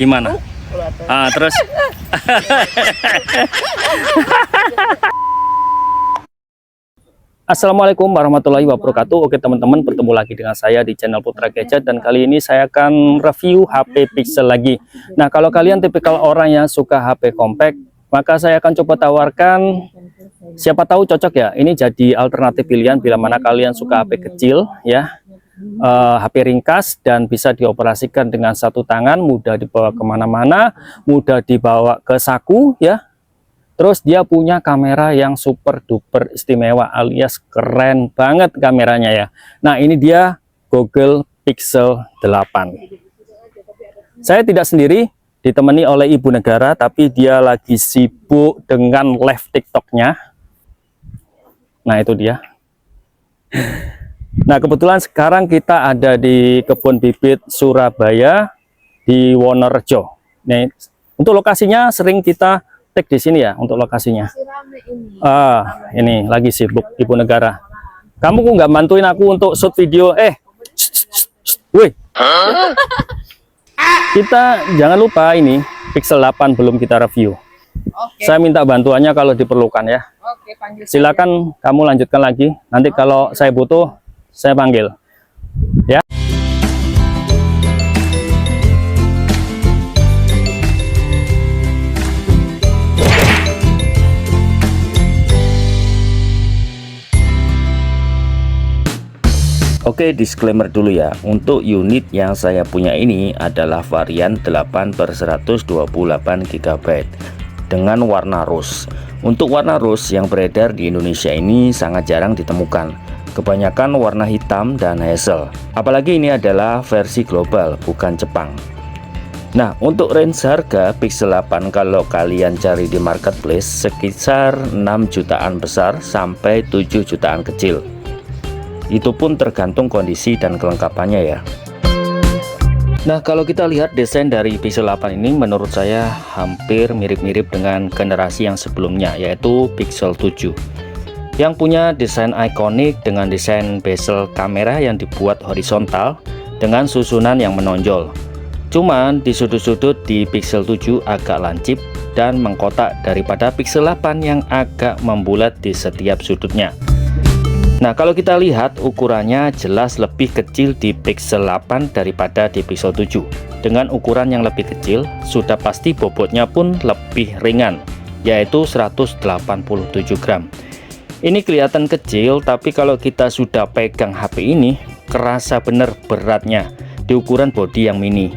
Gimana? Terus Assalamualaikum warahmatullahi wabarakatuh. Oke teman-teman, bertemu lagi dengan saya di channel Putra Gadget, dan kali ini saya akan review HP Pixel lagi. Nah, kalau kalian tipikal orang yang suka HP compact, maka saya akan coba tawarkan, siapa tahu cocok ya. Ini jadi alternatif pilihan bila mana kalian suka HP kecil ya, HP ringkas dan bisa dioperasikan dengan satu tangan, mudah dibawa kemana-mana, mudah dibawa ke saku ya. Terus dia punya kamera yang super duper istimewa alias keren banget kameranya ya. Nah, ini dia Google Pixel 8. Saya tidak sendiri, ditemani oleh ibu negara, tapi dia lagi sibuk dengan live TikToknya. Nah, itu dia. Nah, kebetulan sekarang kita ada di Kebun Bibit Surabaya di Wonorejo. Nih, untuk lokasinya sering kita tag di sini ya, untuk lokasinya. Ini lagi sibuk ibu negara. Kamu kok nggak bantuin aku untuk shoot video? Woi. Kita jangan lupa ini Pixel 8 belum kita review. Oke. Saya minta bantuannya kalau diperlukan ya. Oke, panggil silakan saya. Kamu lanjutkan lagi. Nanti kalau saya butuh, saya panggil. Ya. Oke, disclaimer dulu ya. Untuk unit yang saya punya ini adalah varian 8/128 GB dengan warna rose. Untuk warna rose yang beredar di Indonesia ini sangat jarang ditemukan. Kebanyakan warna hitam dan hazel. Apalagi ini adalah versi global, bukan Jepang. Nah, untuk range harga Pixel 8 kalau kalian cari di marketplace sekitar 6 jutaan besar sampai 7 jutaan kecil. Itu pun tergantung kondisi dan kelengkapannya ya. Nah, kalau kita lihat desain dari Pixel 8 ini menurut saya hampir mirip-mirip dengan generasi yang sebelumnya, yaitu Pixel 7 yang punya desain ikonik dengan desain bezel kamera yang dibuat horizontal dengan susunan yang menonjol. Cuman di sudut-sudut di Pixel 7 agak lancip dan mengkotak daripada Pixel 8 yang agak membulat di setiap sudutnya. Nah, kalau kita lihat ukurannya jelas lebih kecil di Pixel 8 daripada di Pixel 7. Dengan ukuran yang lebih kecil, sudah pasti bobotnya pun lebih ringan, yaitu 187 gram. Ini kelihatan kecil, tapi kalau kita sudah pegang HP ini, kerasa bener beratnya di ukuran bodi yang mini.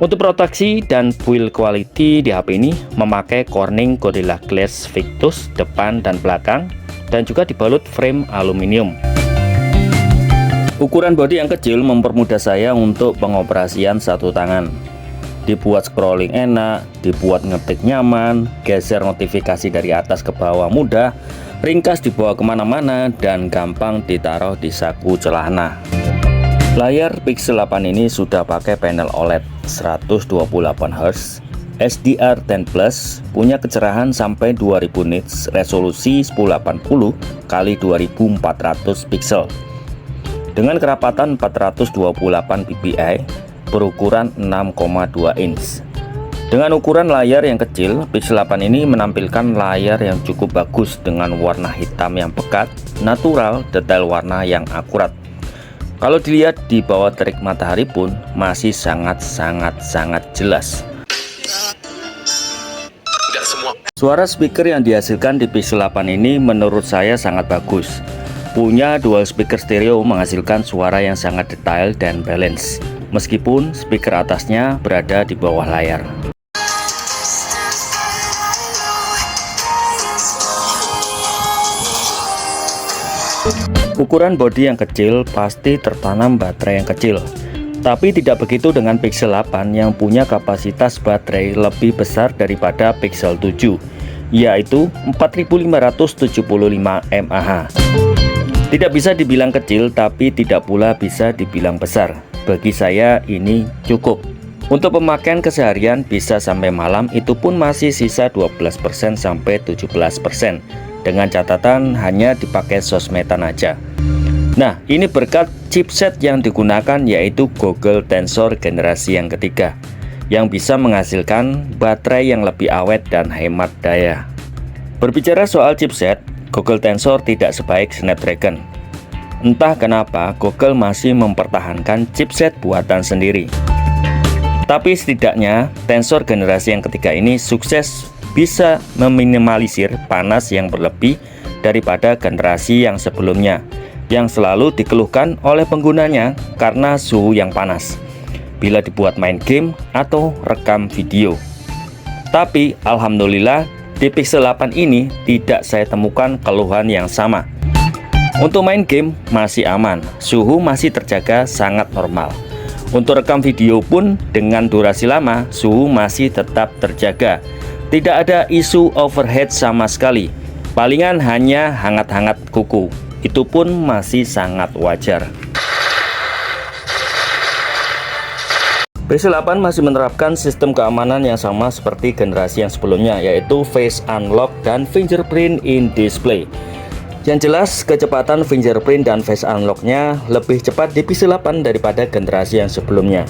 Untuk proteksi dan build quality di HP ini memakai Corning Gorilla Glass Victus depan dan belakang, dan juga dibalut frame aluminium. Ukuran bodi yang kecil mempermudah saya untuk pengoperasian satu tangan. Dibuat scrolling enak, dibuat ngetik nyaman, geser notifikasi dari atas ke bawah mudah, ringkas dibawa kemana-mana, dan gampang ditaruh di saku celana. Layar Pixel 8 ini sudah pakai panel OLED 128 Hz, SDR10 Plus, punya kecerahan sampai 2000 nits, resolusi 1080 x 2400 pixel dengan kerapatan 428 ppi, berukuran 6,2 inch. Dengan ukuran layar yang kecil, Pixel 8 ini menampilkan layar yang cukup bagus dengan warna hitam yang pekat, natural, detail warna yang akurat. Kalau dilihat di bawah terik matahari pun masih sangat jelas. Suara speaker yang dihasilkan di Pixel 8 ini menurut saya sangat bagus. Punya dual speaker stereo menghasilkan suara yang sangat detail dan balance, meskipun speaker atasnya berada di bawah layar. Ukuran bodi yang kecil pasti tertanam baterai yang kecil. Tapi tidak begitu dengan Pixel 8 yang punya kapasitas baterai lebih besar daripada Pixel 7, yaitu 4575 mAh. Tidak bisa dibilang kecil, tapi tidak pula bisa dibilang besar. Bagi saya ini cukup. Untuk pemakaian keseharian bisa sampai malam, itu pun masih sisa 12% sampai 17%. Dengan catatan hanya dipakai sosmedan aja. Nah, ini berkat chipset yang digunakan yaitu Google Tensor generasi yang ketiga, yang bisa menghasilkan baterai yang lebih awet dan hemat daya. Berbicara soal chipset, Google Tensor tidak sebaik Snapdragon. Entah kenapa Google masih mempertahankan chipset buatan sendiri. Tapi setidaknya Tensor generasi yang ketiga ini sukses bisa meminimalisir panas yang berlebih daripada generasi yang sebelumnya, yang selalu dikeluhkan oleh penggunanya karena suhu yang panas bila dibuat main game atau rekam video. Tapi alhamdulillah di Pixel 8 ini tidak saya temukan keluhan yang sama. Untuk main game masih aman, suhu masih terjaga sangat normal. Untuk rekam video pun dengan durasi lama, suhu masih tetap terjaga. Tidak ada isu overheat sama sekali. Palingan hanya hangat-hangat kuku. Itu pun masih sangat wajar. Pixel 8 masih menerapkan sistem keamanan yang sama seperti generasi yang sebelumnya, yaitu Face Unlock dan Fingerprint in Display. Yang jelas, kecepatan fingerprint dan face unlock-nya lebih cepat di Pixel 8 daripada generasi yang sebelumnya.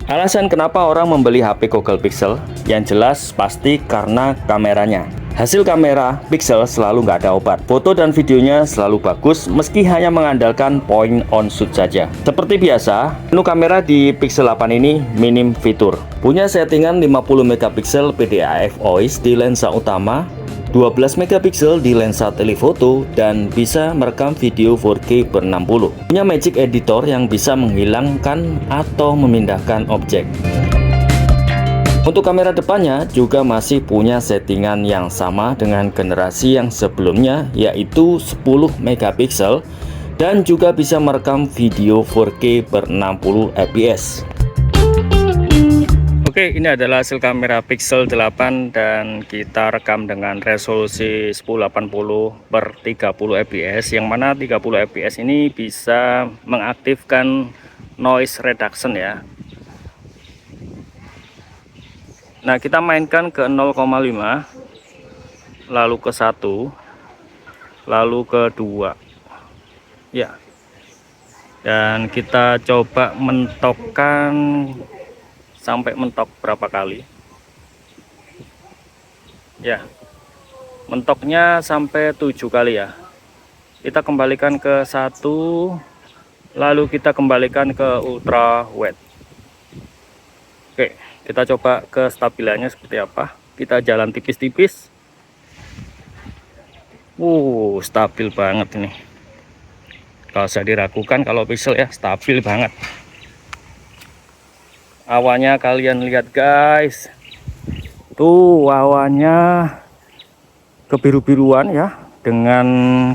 Alasan kenapa orang membeli HP Google Pixel? Yang jelas pasti karena kameranya. Hasil kamera Pixel selalu nggak ada obat. Foto dan videonya selalu bagus meski hanya mengandalkan point on shoot saja. Seperti biasa, menu kamera di Pixel 8 ini minim fitur. Punya settingan 50 megapiksel PDAF OIS di lensa utama, 12 megapiksel di lensa telefoto, dan bisa merekam video 4K per 60. Punya Magic Editor yang bisa menghilangkan atau memindahkan objek. Untuk kamera depannya juga masih punya settingan yang sama dengan generasi yang sebelumnya, yaitu 10 megapiksel dan juga bisa merekam video 4K per 60 fps. Oke, ini adalah hasil kamera Pixel 8 dan kita rekam dengan resolusi 1080 per 30 fps, yang mana 30 fps ini bisa mengaktifkan noise reduction ya. Nah, kita mainkan ke 0,5, lalu ke 1, lalu ke 2 ya, dan kita coba mentokkan sampai mentok berapa kali ya. Mentoknya sampai 7 kali ya. Kita kembalikan ke 1, lalu kita kembalikan ke ultra wide. Oke, kita coba ke stabilannya seperti apa. Kita jalan tipis-tipis. Stabil banget ini. Kalau saya diragukan, kalau Pixel ya stabil banget. Awannya kalian lihat guys, tuh awannya kebiru-biruan ya, dengan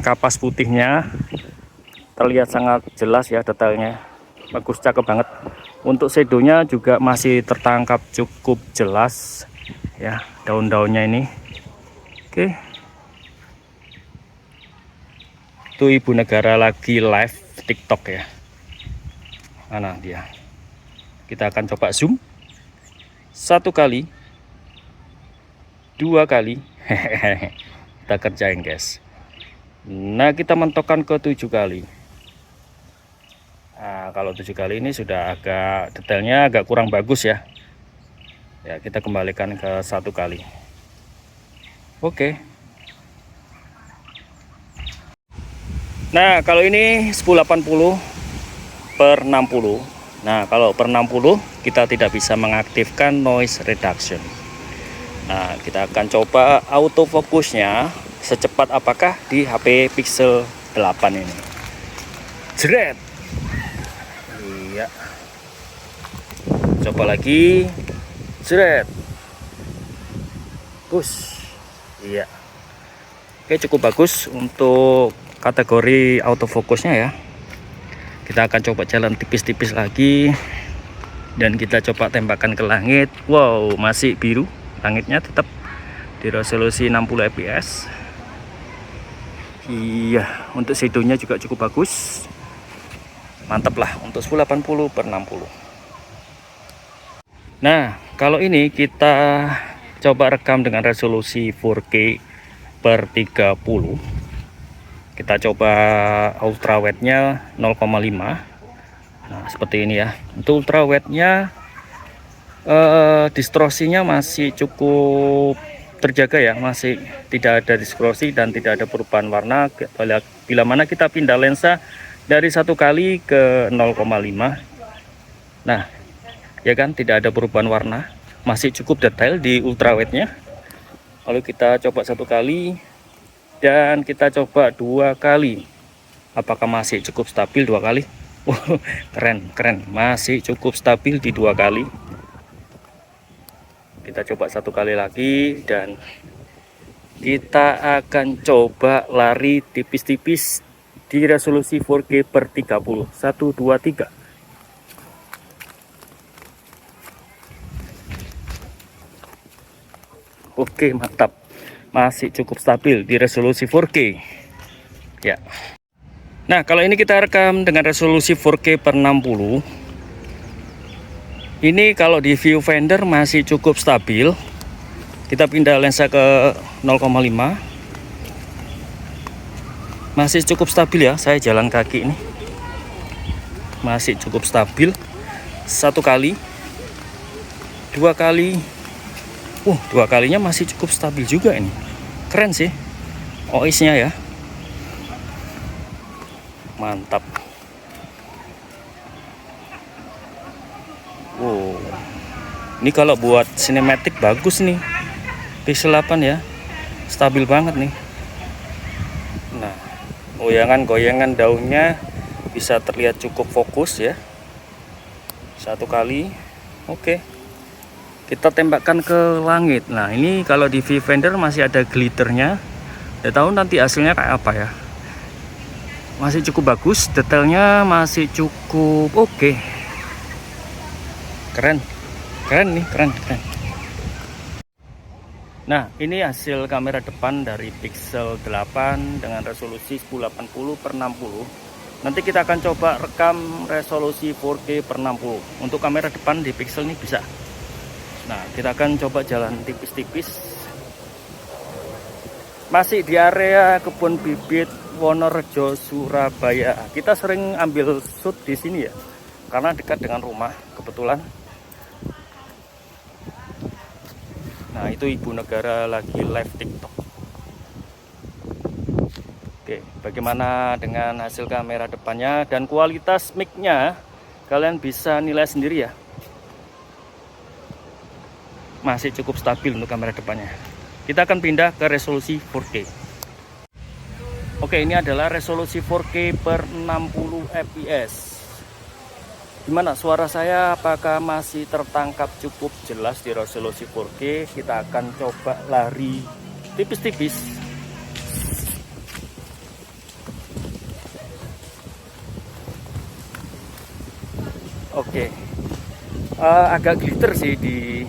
kapas putihnya terlihat sangat jelas ya, detailnya bagus, cakep banget. Untuk shadownya juga masih tertangkap cukup jelas ya, daun-daunnya ini. Oke, tuh ibu negara lagi live TikTok ya, mana dia. Kita akan coba zoom 1 kali, 2 kali. Kita kerjain guys. Nah, kita mentokkan ke 7 kali. Nah, kalau 7 kali ini sudah agak detailnya agak kurang bagus ya. Ya, kita kembalikan ke 1 kali. Oke. Nah, kalau ini 1080 per 60. Nah, kalau per 60 kita tidak bisa mengaktifkan noise reduction. Nah, kita akan coba autofokusnya secepat apakah di HP Pixel 8 ini. Jret. Iya. Coba lagi. Jret. Push. Iya. Oke, cukup bagus untuk kategori autofokusnya ya. Kita akan coba jalan tipis-tipis lagi dan kita coba tembakan ke langit. Wow, masih biru, langitnya tetap di resolusi 60 fps. Iya, untuk shadownya juga cukup bagus, mantap lah untuk 1080 per 60. Nah, kalau ini kita coba rekam dengan resolusi 4K per 30. Kita coba ultra wide-nya 0,5. Nah, seperti ini ya. Untuk ultra wide-nya distorsinya masih cukup terjaga ya, masih tidak ada distorsi dan tidak ada perubahan warna. Bila mana kita pindah lensa dari 1 kali ke 0,5, nah ya kan, tidak ada perubahan warna, masih cukup detail di ultrawide-nya. Lalu kita coba 1 kali dan kita coba 2 kali, apakah masih cukup stabil 2 kali? Keren, masih cukup stabil di 2 kali. Kita coba 1 kali lagi dan kita akan coba lari tipis-tipis di resolusi 4K per 30. 1, 2, 3. Oke, mantap. Masih cukup stabil di resolusi 4K. Ya. Nah, kalau ini kita rekam dengan resolusi 4K per 60. Ini kalau di viewfinder masih cukup stabil. Kita pindah lensa ke 0,5. Masih cukup stabil ya, saya jalan kaki ini. Masih cukup stabil. 1 kali, 2 kali. 2 kalinya masih cukup stabil juga ini. Keren sih OIS-nya ya. Mantap. Ini kalau buat sinematik bagus nih. Pixel 8 ya. Stabil banget nih. Nah, goyangan daunnya bisa terlihat cukup fokus ya. 1 kali. Oke. Kita tembakkan ke langit. Nah, ini kalau di viewfinder masih ada glitternya. Tidak tahu nanti hasilnya kayak apa ya. Masih cukup bagus, detailnya masih cukup oke. Keren nih. Nah, ini hasil kamera depan dari Pixel 8 dengan resolusi 1080 per 60. Nanti kita akan coba rekam resolusi 4K per 60. Untuk kamera depan di Pixel ini bisa. Nah, kita akan coba jalan tipis-tipis. Masih di area kebun bibit Wonorejo, Surabaya. Kita sering ambil shoot di sini ya, karena dekat dengan rumah kebetulan. Nah, itu ibu negara lagi live TikTok. Oke, bagaimana dengan hasil kamera depannya dan kualitas mic-nya? Kalian bisa nilai sendiri ya. Masih cukup stabil untuk kamera depannya. Kita akan pindah ke resolusi 4K. Oke, ini adalah resolusi 4K per 60 fps. Gimana suara saya, apakah masih tertangkap cukup jelas di resolusi 4K? Kita akan coba lari tipis-tipis. Oke. Agak glitter sih di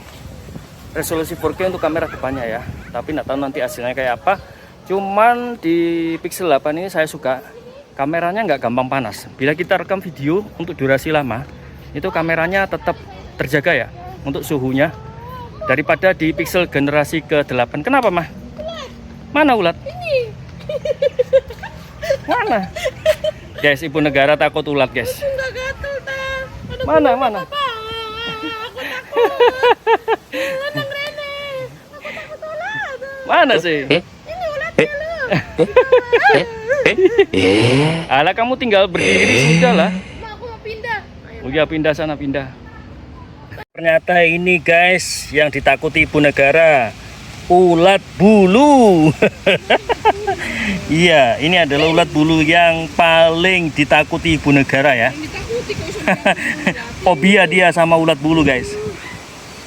resolusi 4K untuk kamera depannya ya. Tapi nggak tahu nanti hasilnya kayak apa. Cuman di Pixel 8 ini saya suka kameranya nggak gampang panas. Bila kita rekam video untuk durasi lama, itu kameranya tetap terjaga ya untuk suhunya, daripada di Pixel generasi ke-8. Kenapa, Mah? Mana ulat? Ini. Mana? Guys, ibu negara takut ulat, guys. Mana? Aku takut. Mana sih? Ini ulatnya loh. Alah, kamu tinggal berdiri sudah lah. Aku mau pindah. Oh ya, pindah sana, pindah. Ternyata ini guys yang ditakuti ibu negara, ulat bulu. Iya, ini adalah ulat bulu yang paling ditakuti ibu negara ya. Fobia dia sama ulat bulu guys.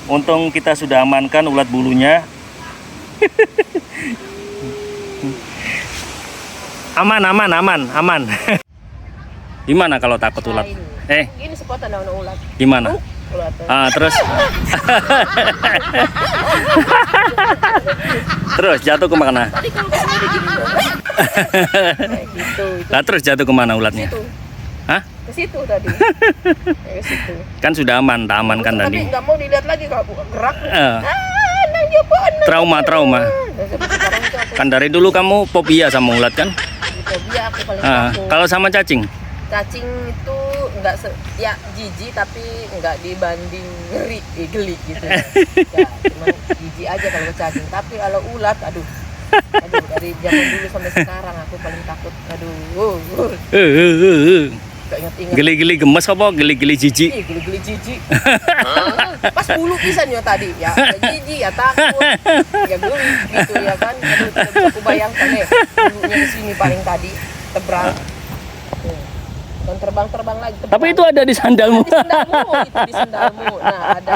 Untung kita sudah amankan ulat bulunya. Aman. Gimana kalau takut ulat? Ini sepotan daun ulat. Gimana? Ulat. Terus terus jatuh kemana? Tadi kalau kesini begini loh. Kayak gitu. Lah terus jatuh kemana ulatnya? Situ. Hah? Ke situ tadi. Ke situ. Kan sudah aman, tak aman kan tadi. Tapi nggak mau dilihat lagi kalau gerak. Eh, Nang Jepang. trauma. Sekarang itu aku Kan dari dulu kamu fobia sama ulat kan? fobia, aku paling Ah, takut. kalau sama cacing? Cacing itu ya jijik tapi nggak dibanding ngeri, geli gitu. Ya, cuman jijik aja kalau cacing. Tapi kalau ulat, aduh dari zaman dulu sampai sekarang aku paling takut. Aduh, gak ingat-ingat. Geli-geli gemes apa geli-geli jijik? Ih, geli-geli jijik. Pas bulu pisan ya tadi, ya jijik, ya takut, ya geli gitu ya kan. Aduh, tidak bisa aku bayangkan bulunya di sini paling tadi tebrang. Dan terbang lagi. Tapi itu ada di sandalmu. Di sendalmu, itu di sendalmu. Nah, ada.